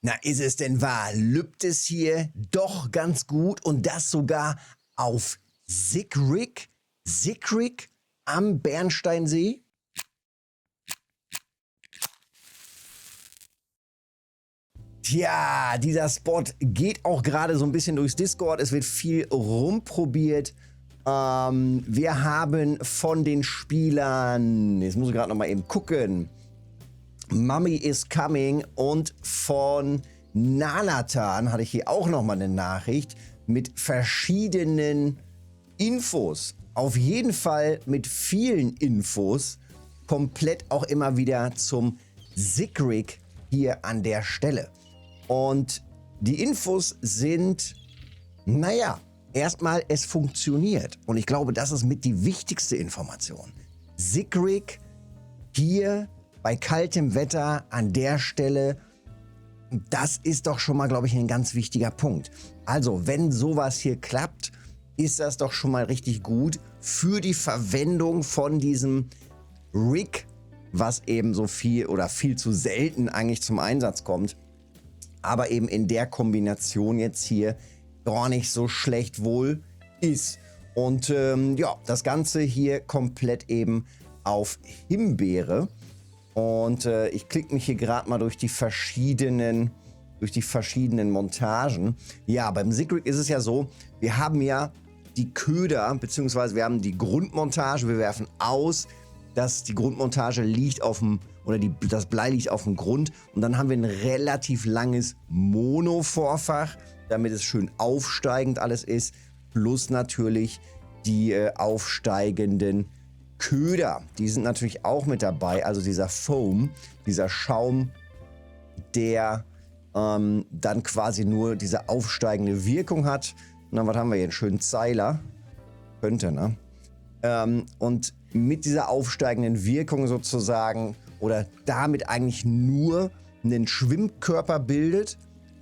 Na, ist es denn wahr? Lübt es hier doch ganz gut und das sogar auf Sickrick? Sickrick am Bernsteinsee? Tja, dieser Spot geht auch gerade so ein bisschen durchs Discord. Es wird viel rumprobiert. Wir haben von den Spielern, jetzt muss ich gerade noch mal eben gucken, Mummy is Coming und von Nanatan hatte ich hier auch noch mal eine Nachricht mit verschiedenen Infos. Auf jeden Fall mit vielen Infos. Komplett auch immer wieder zum Sickrick hier an der Stelle. Und die Infos sind, naja, erstmal es funktioniert. Und ich glaube, das ist mit die wichtigste Information. Sickrick hier bei kaltem Wetter an der Stelle, das ist doch schon mal, glaube ich, ein ganz wichtiger Punkt. Also, wenn sowas hier klappt, ist das doch schon mal richtig gut für die Verwendung von diesem Rig, was eben so viel oder viel zu selten eigentlich zum Einsatz kommt, aber eben in der Kombination jetzt hier gar nicht so schlecht wohl ist. Und ja, das Ganze hier komplett eben auf Himbeere. Und ich klicke mich hier gerade mal durch die verschiedenen Montagen. Ja, beim Sickrick ist es ja so, wir haben ja die Köder, beziehungsweise wir haben die Grundmontage, wir werfen aus, dass die Grundmontage liegt auf dem, oder das Blei liegt auf dem Grund. Und dann haben wir ein relativ langes Mono-Vorfach, damit es schön aufsteigend alles ist. Plus natürlich die aufsteigenden Köder, die sind natürlich auch mit dabei, also dieser Foam, dieser Schaum, der dann quasi nur diese aufsteigende Wirkung hat. Und dann, was haben wir hier? Einen schönen Zeiler. Könnte, ne? Und mit dieser aufsteigenden Wirkung sozusagen oder damit eigentlich nur einen Schwimmkörper bildet,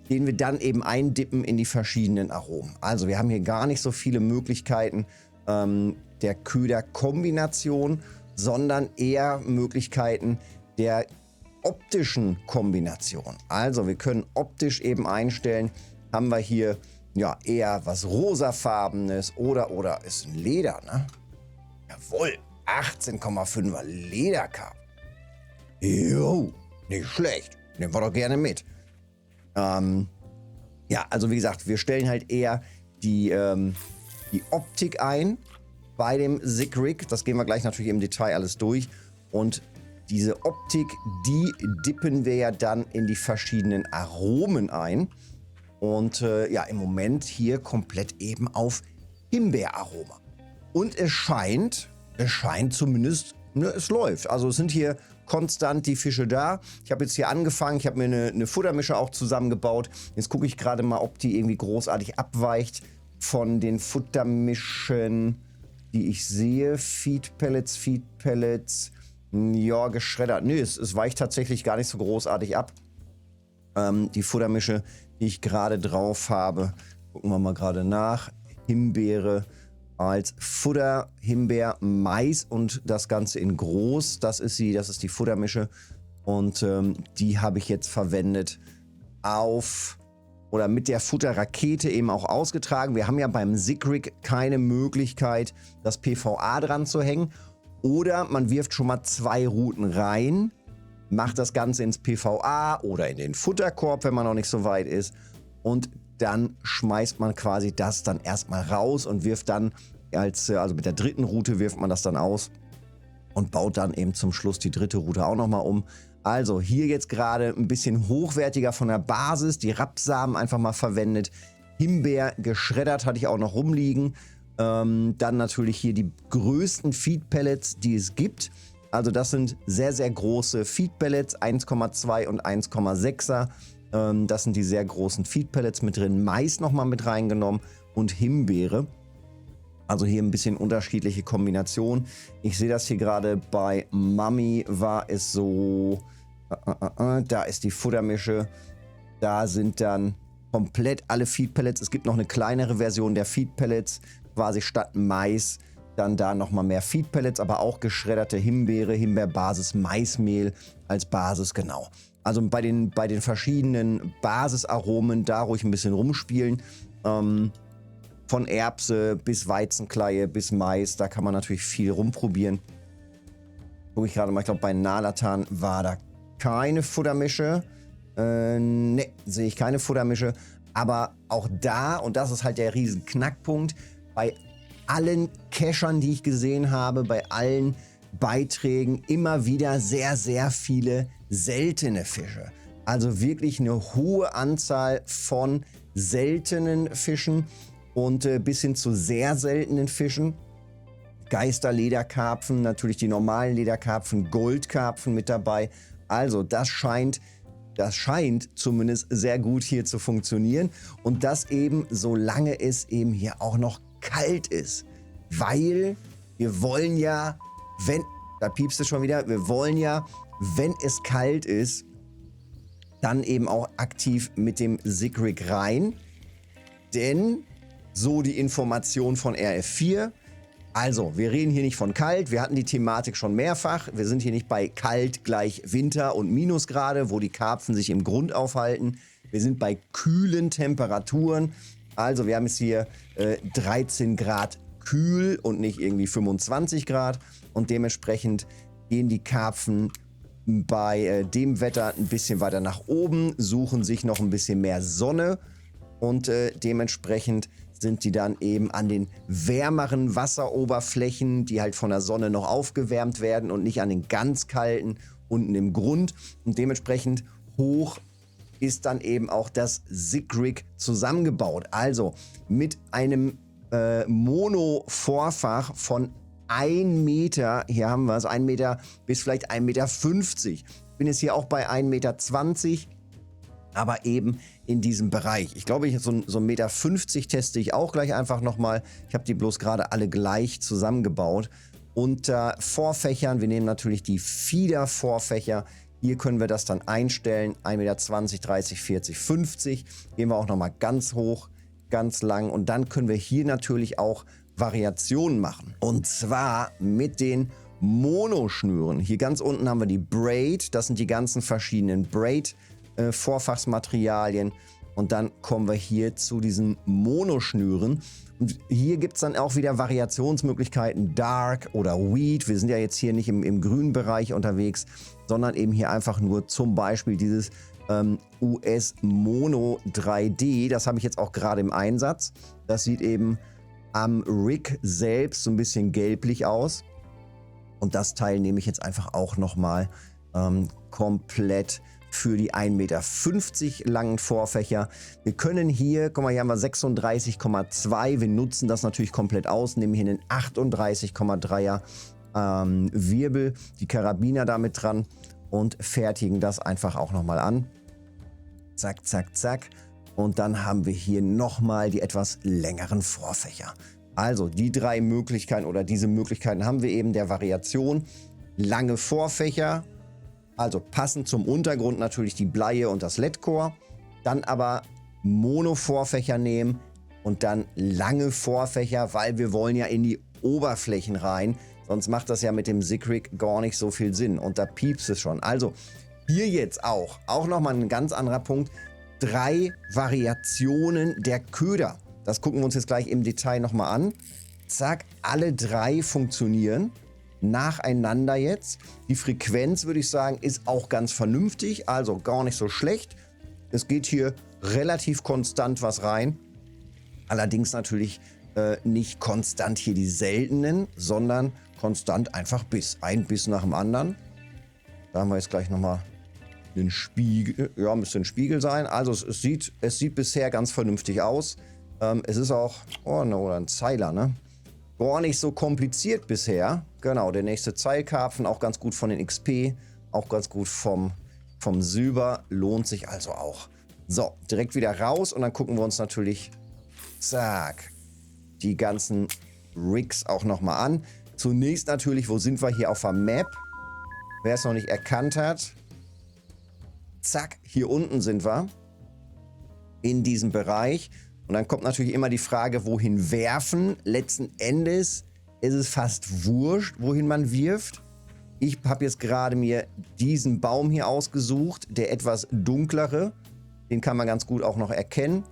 den wir dann eben eindippen in die verschiedenen Aromen. Also wir haben hier gar nicht so viele Möglichkeiten der Köderkombination, sondern eher Möglichkeiten der optischen Kombination. Also wir können optisch eben einstellen, haben wir hier ja eher was rosafarbenes oder ist ein Leder, ne? Jawohl, 18,5er Ledercup. Jo, nicht schlecht. Nehmen wir doch gerne mit. Ja, also wie gesagt, wir stellen halt eher die Optik ein bei dem Sickrick. Das gehen wir gleich natürlich im Detail alles durch. Und diese Optik, die dippen wir ja dann in die verschiedenen Aromen ein. Und ja, im Moment hier komplett eben auf Himbeeraroma. Und es scheint zumindest, ne, es läuft. Also es sind hier konstant die Fische da. Ich habe jetzt hier angefangen, ich habe mir eine Futtermische auch zusammengebaut. Jetzt gucke ich gerade mal, ob die irgendwie großartig abweicht von den Futtermischen, die ich sehe. Feed Pellets, ja, geschreddert. Nö, es weicht tatsächlich gar nicht so großartig ab. Die Futtermische, die ich gerade drauf habe, gucken wir mal gerade nach. Himbeere als Futter, Himbeer, Mais und das Ganze in groß. Das ist die Futtermische. Und die habe ich jetzt verwendet mit der Futterrakete eben auch ausgetragen. Wir haben ja beim Sickrick keine Möglichkeit, das PVA dran zu hängen. Oder man wirft schon mal 2 Routen rein, macht das Ganze ins PVA oder in den Futterkorb, wenn man noch nicht so weit ist. Und dann schmeißt man quasi das dann erstmal raus und wirft dann also mit der dritten Route wirft man das dann aus und baut dann eben zum Schluss die dritte Route auch nochmal um. Also hier jetzt gerade ein bisschen hochwertiger von der Basis, die Rapsamen einfach mal verwendet. Himbeer geschreddert hatte ich auch noch rumliegen. Dann natürlich hier die größten Feed Pellets, die es gibt. Also das sind sehr, sehr große Feed Pellets, 1,2 und 1,6er. Das sind die sehr großen Feed Pellets mit drin. Mais nochmal mit reingenommen und Himbeere. Also hier ein bisschen unterschiedliche Kombination. Ich sehe das hier gerade bei Mummy war es so, da ist die Futtermische. Da sind dann komplett alle Feed Pellets. Es gibt noch eine kleinere Version der Feed Pellets, quasi statt Mais. Dann da nochmal mehr Feed Pellets, aber auch geschredderte Himbeere, Himbeerbasis, Maismehl als Basis, genau. Also bei den verschiedenen Basisaromen da ruhig ein bisschen rumspielen. Von Erbse bis Weizenkleie bis Mais, da kann man natürlich viel rumprobieren. Gucke ich gerade mal, ich glaube bei Nalatan war da keine Futtermische. Ne, sehe ich keine Futtermische. Aber auch da, und das ist halt der riesen Knackpunkt, bei allen Cachern, die ich gesehen habe, bei allen Beiträgen immer wieder sehr, sehr viele seltene Fische. Also wirklich eine hohe Anzahl von seltenen Fischen und bis hin zu sehr seltenen Fischen. Geisterlederkarpfen, natürlich die normalen Lederkarpfen, Goldkarpfen mit dabei. Also das scheint zumindest sehr gut hier zu funktionieren. Und das eben, solange es eben hier auch noch kalt ist. Weil wir wollen ja, da piepst es schon wieder, wir wollen ja, wenn es kalt ist, dann eben auch aktiv mit dem Sigrig rein. Denn, so die Information von RF4, also wir reden hier nicht von kalt, wir hatten die Thematik schon mehrfach, wir sind hier nicht bei kalt gleich Winter und Minusgrade, wo die Karpfen sich im Grund aufhalten, wir sind bei kühlen Temperaturen, also wir haben jetzt hier 13 Grad kühl und nicht irgendwie 25 Grad und dementsprechend gehen die Karpfen bei dem Wetter ein bisschen weiter nach oben, suchen sich noch ein bisschen mehr Sonne und dementsprechend sind die dann eben an den wärmeren Wasseroberflächen, die halt von der Sonne noch aufgewärmt werden und nicht an den ganz kalten unten im Grund. Und dementsprechend hoch ist dann eben auch das Sigrig zusammengebaut. Also mit einem Mono-Vorfach von 1 Meter, hier haben wir es, 1 Meter bis vielleicht 1,50 Meter. Ich bin jetzt hier auch bei 1,20 Meter, aber eben in diesem Bereich. Ich glaube, so 1,50 Meter teste ich auch gleich einfach nochmal. Ich habe die bloß gerade alle gleich zusammengebaut. Unter Vorfächern, wir nehmen natürlich die Feeder-Vorfächer. Hier können wir das dann einstellen. 1,20 Meter, 30, 40, 50. Gehen wir auch nochmal ganz hoch, ganz lang. Und dann können wir hier natürlich auch Variationen machen. Und zwar mit den Monoschnüren. Hier ganz unten haben wir die Braid. Das sind die ganzen verschiedenen Vorfachsmaterialien und dann kommen wir hier zu diesen Monoschnüren und hier gibt es dann auch wieder Variationsmöglichkeiten, Dark oder Wheat. Wir sind ja jetzt hier nicht im grünen Bereich unterwegs, sondern eben hier einfach nur zum Beispiel dieses US Mono 3D. Das habe ich jetzt auch gerade im Einsatz. Das sieht eben am Rig selbst so ein bisschen gelblich aus und das Teil nehme ich jetzt einfach auch nochmal komplett für die 1,50 Meter langen Vorfächer. Wir können hier, guck mal, hier haben wir 36,2. Wir nutzen das natürlich komplett aus, nehmen hier einen 38,3er Wirbel, die Karabiner damit dran und fertigen das einfach auch nochmal an. Zack, zack, zack. Und dann haben wir hier nochmal die etwas längeren Vorfächer. Also die 3 Möglichkeiten oder diese Möglichkeiten haben wir eben der Variation. Lange Vorfächer, also passend zum Untergrund natürlich die Bleie und das LED-Core. Dann aber Mono-Vorfächer nehmen und dann lange Vorfächer, weil wir wollen ja in die Oberflächen rein. Sonst macht das ja mit dem Sigrig gar nicht so viel Sinn. Und da piepst es schon. Also hier jetzt auch nochmal ein ganz anderer Punkt. 3 Variationen der Köder. Das gucken wir uns jetzt gleich im Detail nochmal an. Zack, alle 3 funktionieren. Nacheinander jetzt. Die Frequenz, würde ich sagen, ist auch ganz vernünftig, also gar nicht so schlecht. Es geht hier relativ konstant was rein. Allerdings natürlich nicht konstant hier die seltenen, sondern konstant einfach Biss. Ein Biss nach dem anderen. Da haben wir jetzt gleich nochmal den Spiegel. Ja, müsste ein Spiegel sein. Also es sieht bisher ganz vernünftig aus. Es ist auch, oder ein Zeiler, ne? Gar nicht so kompliziert bisher. Genau, der nächste Zeilkarpfen, auch ganz gut von den XP, auch ganz gut vom Silber, lohnt sich also auch. So, direkt wieder raus und dann gucken wir uns natürlich, zack, die ganzen Rigs auch nochmal an. Zunächst natürlich, wo sind wir hier auf der Map? Wer es noch nicht erkannt hat, zack, hier unten sind wir in diesem Bereich. Und dann kommt natürlich immer die Frage, wohin werfen. Letzten Endes ist es fast wurscht, wohin man wirft. Ich habe jetzt gerade mir diesen Baum hier ausgesucht, der etwas dunklere. Den kann man ganz gut auch noch erkennen.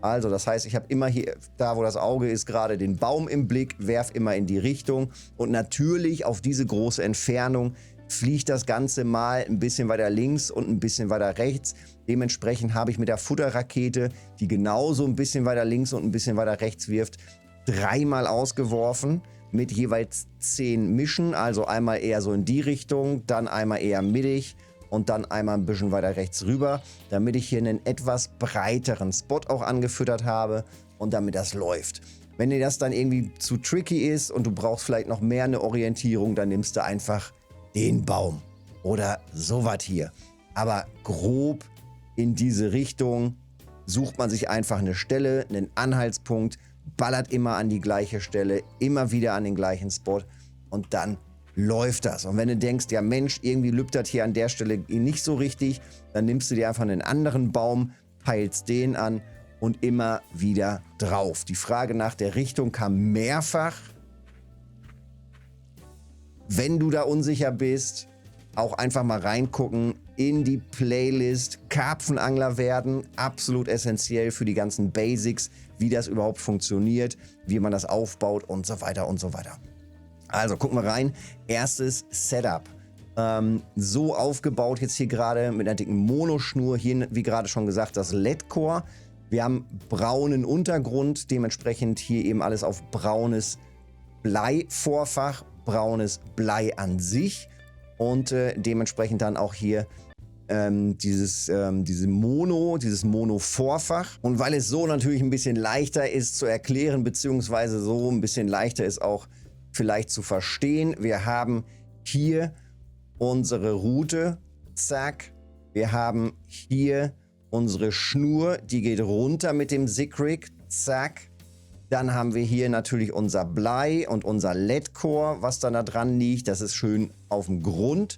Also das heißt, ich habe immer hier, da wo das Auge ist, gerade den Baum im Blick, werfe immer in die Richtung. Und natürlich auf diese große Entfernung fliegt das Ganze mal ein bisschen weiter links und ein bisschen weiter rechts. Dementsprechend habe ich mit der Futterrakete, die genauso ein bisschen weiter links und ein bisschen weiter rechts wirft, 3-mal ausgeworfen. Mit jeweils 10 Mischen, also einmal eher so in die Richtung, dann einmal eher mittig und dann einmal ein bisschen weiter rechts rüber, damit ich hier einen etwas breiteren Spot auch angefüttert habe und damit das läuft. Wenn dir das dann irgendwie zu tricky ist und du brauchst vielleicht noch mehr eine Orientierung, dann nimmst du einfach den Baum oder sowas hier. Aber grob in diese Richtung sucht man sich einfach eine Stelle, einen Anhaltspunkt, ballert immer an die gleiche Stelle, immer wieder an den gleichen Spot und dann läuft das. Und wenn du denkst, ja Mensch, irgendwie lübt das hier an der Stelle nicht so richtig, dann nimmst du dir einfach einen anderen Baum, peilst den an und immer wieder drauf. Die Frage nach der Richtung kam mehrfach. Wenn du da unsicher bist, auch einfach mal reingucken in die Playlist. Karpfenangler werden, absolut essentiell für die ganzen Basics, wie das überhaupt funktioniert, wie man das aufbaut und so weiter und so weiter. Also gucken wir rein. Erstes Setup. So aufgebaut jetzt hier gerade mit einer dicken Monoschnur. Hier, wie gerade schon gesagt, das LED-Core. Wir haben braunen Untergrund, dementsprechend hier eben alles auf braunes Blei-Vorfach, braunes Blei an sich und dementsprechend dann auch hier dieses Mono-Vorfach. Und weil es so natürlich ein bisschen leichter ist zu erklären, beziehungsweise so ein bisschen leichter ist auch vielleicht zu verstehen. Wir haben hier unsere Route, zack. Wir haben hier unsere Schnur, die geht runter mit dem SICK-Rig, zack. Dann haben wir hier natürlich unser Blei und unser LED-Core, was dann da dran liegt. Das ist schön auf dem Grund.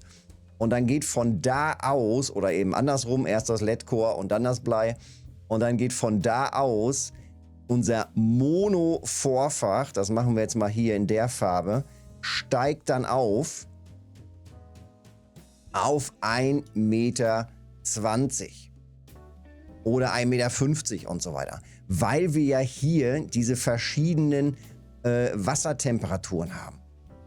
Und dann geht von da aus, oder eben andersrum, erst das LED-Core und dann das Blei. Und dann geht von da aus unser Mono-Vorfach, das machen wir jetzt mal hier in der Farbe, steigt dann auf 1,20 Meter oder 1,50 Meter und so weiter. Weil wir ja hier diese verschiedenen Wassertemperaturen haben.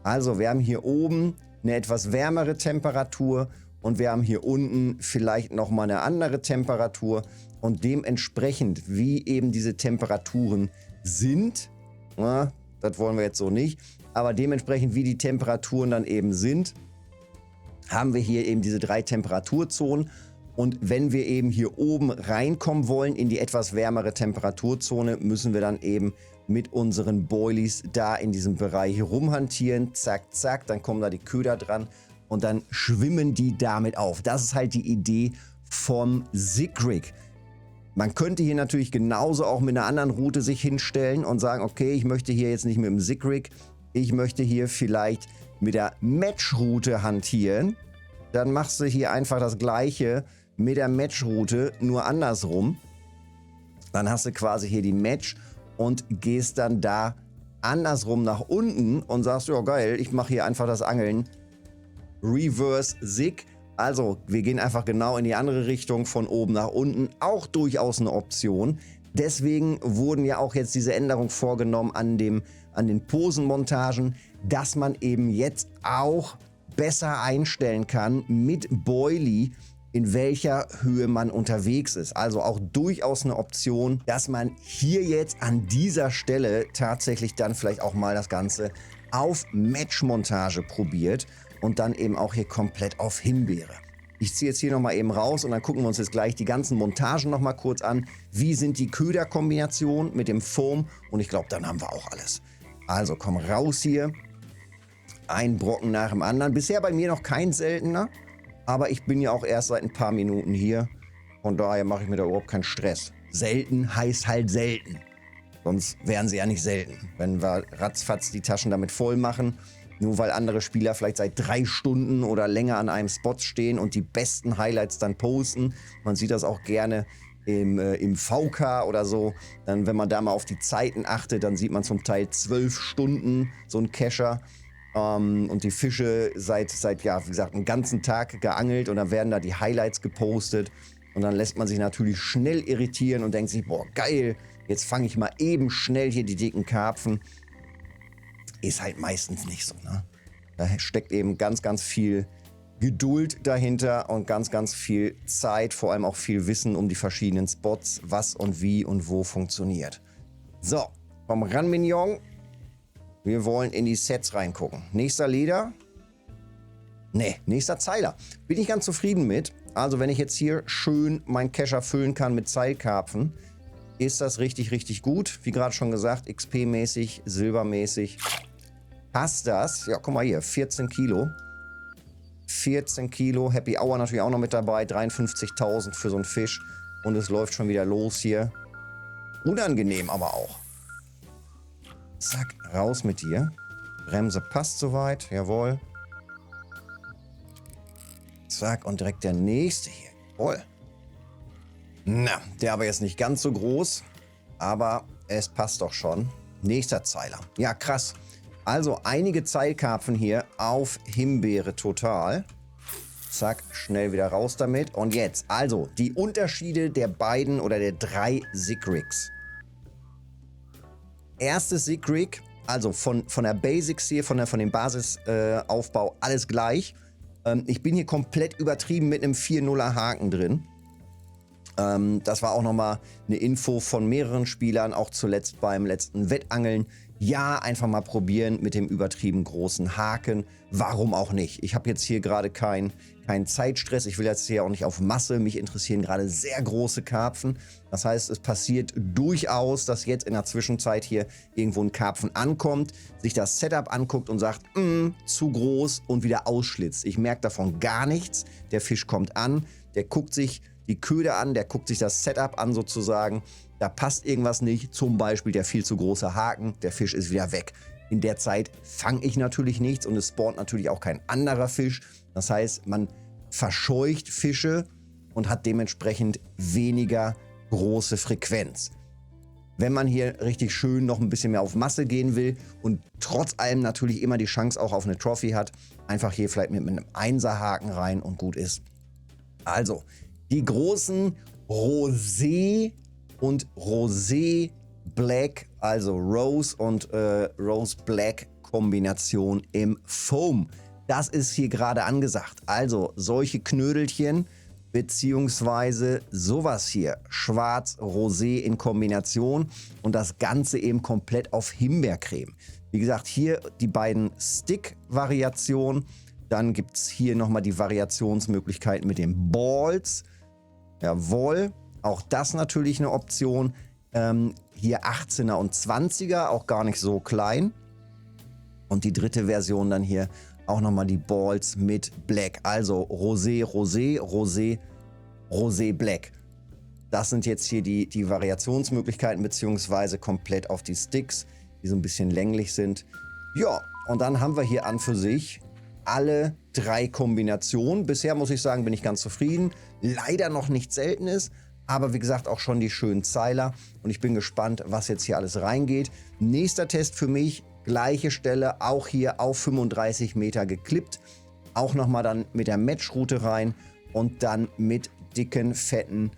Also wir haben hier oben eine etwas wärmere Temperatur und wir haben hier unten vielleicht nochmal eine andere Temperatur und dementsprechend, wie eben diese Temperaturen sind, na, das wollen wir jetzt so nicht, aber dementsprechend, wie die Temperaturen dann eben sind, haben wir hier eben diese 3 Temperaturzonen. Und wenn wir eben hier oben reinkommen wollen in die etwas wärmere Temperaturzone, müssen wir dann eben mit unseren Boilies da in diesem Bereich rumhantieren. Zack, zack, dann kommen da die Köder dran und dann schwimmen die damit auf. Das ist halt die Idee vom SICK-Rig. Man könnte hier natürlich genauso auch mit einer anderen Route sich hinstellen und sagen, okay, ich möchte hier jetzt nicht mit dem SICK-Rig, ich möchte hier vielleicht mit der Match-Route hantieren. Dann machst du hier einfach das Gleiche mit der Match-Route, nur andersrum. Dann hast du quasi hier die Match und gehst dann da andersrum nach unten und sagst, ja geil, ich mache hier einfach das Angeln Reverse SICK. Also wir gehen einfach genau in die andere Richtung, von oben nach unten, auch durchaus eine Option. Deswegen wurden ja auch jetzt diese Änderungen vorgenommen an den Posenmontagen, dass man eben jetzt auch besser einstellen kann mit Boilie, in welcher Höhe man unterwegs ist. Also auch durchaus eine Option, dass man hier jetzt an dieser Stelle tatsächlich dann vielleicht auch mal das Ganze auf Matchmontage probiert und dann eben auch hier komplett auf Himbeere. Ich ziehe jetzt hier nochmal eben raus und dann gucken wir uns jetzt gleich die ganzen Montagen nochmal kurz an. Wie sind die Köderkombinationen mit dem Foam? Und ich glaube, dann haben wir auch alles. Also komm raus hier. Ein Brocken nach dem anderen. Bisher bei mir noch kein seltener. Aber ich bin ja auch erst seit ein paar Minuten hier. Von daher mache ich mir da überhaupt keinen Stress. Selten heißt halt selten. Sonst wären sie ja nicht selten. Wenn wir ratzfatz die Taschen damit voll machen, nur weil andere Spieler vielleicht seit 3 Stunden oder länger an einem Spot stehen und die besten Highlights dann posten. Man sieht das auch gerne im VK oder so. Dann, wenn man da mal auf die Zeiten achtet, dann sieht man zum Teil 12 Stunden so ein Cacher. Und die Fische seit ja, wie gesagt, einen ganzen Tag geangelt und dann werden da die Highlights gepostet. Und dann lässt man sich natürlich schnell irritieren und denkt sich, boah, geil, jetzt fange ich mal eben schnell hier die dicken Karpfen. Ist halt meistens nicht so, ne? Da steckt eben ganz, ganz viel Geduld dahinter und ganz, ganz viel Zeit, vor allem auch viel Wissen um die verschiedenen Spots, was und wie und wo funktioniert. So, komm ran, Mignon. Wir wollen in die Sets reingucken. Nächster Leder. Ne, nächster Zeiler. Bin ich ganz zufrieden mit. Also wenn ich jetzt hier schön meinen Kescher füllen kann mit Zeilkarpfen, ist das richtig, richtig gut. Wie gerade schon gesagt, XP-mäßig, silbermäßig. Passt das? Ja, guck mal hier, 14 Kilo. 14 Kilo, Happy Hour natürlich auch noch mit dabei. 53.000 für so einen Fisch. Und es läuft schon wieder los hier. Unangenehm aber auch. Zack, raus mit dir. Bremse passt soweit, jawohl. Zack, und direkt der nächste hier. Jawohl. Na, der aber jetzt nicht ganz so groß. Aber es passt doch schon. Nächster Zeiler. Ja, krass. Also einige Zeilkarpfen hier auf Himbeere total. Zack, schnell wieder raus damit. Und jetzt, also die Unterschiede der beiden oder der 3 Sig-Rigs. Erstes Sig-Rig, also von der Basics hier, von dem Basisaufbau, alles gleich. Ich bin hier komplett übertrieben mit einem 4-0er Haken drin. Das war auch nochmal eine Info von mehreren Spielern, auch zuletzt beim letzten Wettangeln. Ja, einfach mal probieren mit dem übertrieben großen Haken. Warum auch nicht? Ich habe jetzt hier gerade keinen Zeitstress. Ich will jetzt hier auch nicht auf Masse. Mich interessieren gerade sehr große Karpfen. Das heißt, es passiert durchaus, dass jetzt in der Zwischenzeit hier irgendwo ein Karpfen ankommt, sich das Setup anguckt und sagt, zu groß und wieder ausschlitzt. Ich merke davon gar nichts. Der Fisch kommt an, der guckt sich die Köder an, der guckt sich das Setup an sozusagen. Da passt irgendwas nicht, zum Beispiel der viel zu große Haken, der Fisch ist wieder weg. In der Zeit fange ich natürlich nichts und es spawnt natürlich auch kein anderer Fisch. Das heißt, man verscheucht Fische und hat dementsprechend weniger große Frequenz. Wenn man hier richtig schön noch ein bisschen mehr auf Masse gehen will und trotz allem natürlich immer die Chance auch auf eine Trophy hat, einfach hier vielleicht mit einem 1er-Haken rein und gut ist. Also, die großen Rosé und Rosé Black, also Rose und Rose Black Kombination im Foam. Das ist hier gerade angesagt. Also solche Knödelchen beziehungsweise sowas hier, Schwarz-Rosé in Kombination und das Ganze eben komplett auf Himbeercreme. Wie gesagt, hier die beiden Stick-Variationen. Dann gibt es hier nochmal die Variationsmöglichkeiten mit den Balls. Jawohl, auch das natürlich eine Option. Hier 18er und 20er, auch gar nicht so klein. Und die dritte Version dann hier auch nochmal die Balls mit Black. Also Rosé, Rosé, Rosé, Rosé Black. Das sind jetzt hier die Variationsmöglichkeiten, beziehungsweise komplett auf die Sticks, die so ein bisschen länglich sind. Ja, und dann haben wir hier an für sich alle 3 Kombinationen. Bisher muss ich sagen, bin ich ganz zufrieden. Leider noch nichts Seltenes, aber wie gesagt auch schon die schönen Zeiler. Und ich bin gespannt, was jetzt hier alles reingeht. Nächster Test für mich, gleiche Stelle, auch hier auf 35 Meter geklippt. Auch nochmal dann mit der Matchroute rein und dann mit dicken, fetten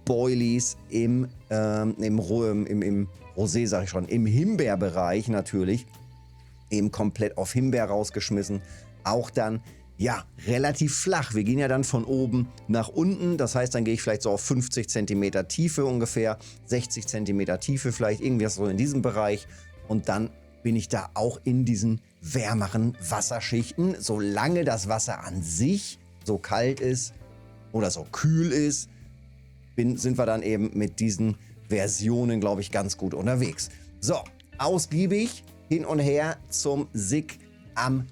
Boilies im Rosé, sag ich schon, im Himbeerbereich natürlich. Eben komplett auf Himbeer rausgeschmissen. Auch dann, ja, relativ flach. Wir gehen ja dann von oben nach unten. Das heißt, dann gehe ich vielleicht so auf 50 cm Tiefe ungefähr. 60 cm Tiefe vielleicht, irgendwie so in diesem Bereich. Und dann bin ich da auch in diesen wärmeren Wasserschichten. Solange das Wasser an sich so kalt ist oder so kühl ist, sind wir dann eben mit diesen Versionen, glaube ich, ganz gut unterwegs. So, ausgiebig hin und her zum Sig am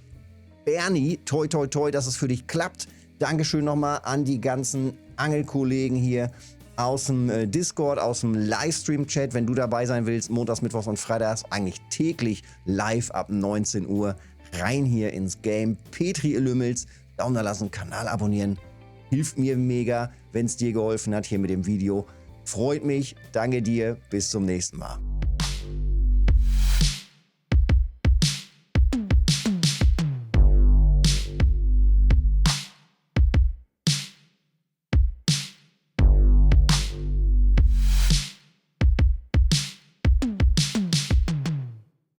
Bernie. Toi, toi, toi, dass es für dich klappt. Dankeschön nochmal an die ganzen Angelkollegen hier aus dem Discord, aus dem Livestream-Chat. Wenn du dabei sein willst, montags, mittwochs und freitags, eigentlich täglich live ab 19 Uhr rein hier ins Game. Petri Lümmels, Daumen da lassen, Kanal abonnieren. Hilft mir mega, wenn es dir geholfen hat hier mit dem Video. Freut mich. Danke dir. Bis zum nächsten Mal.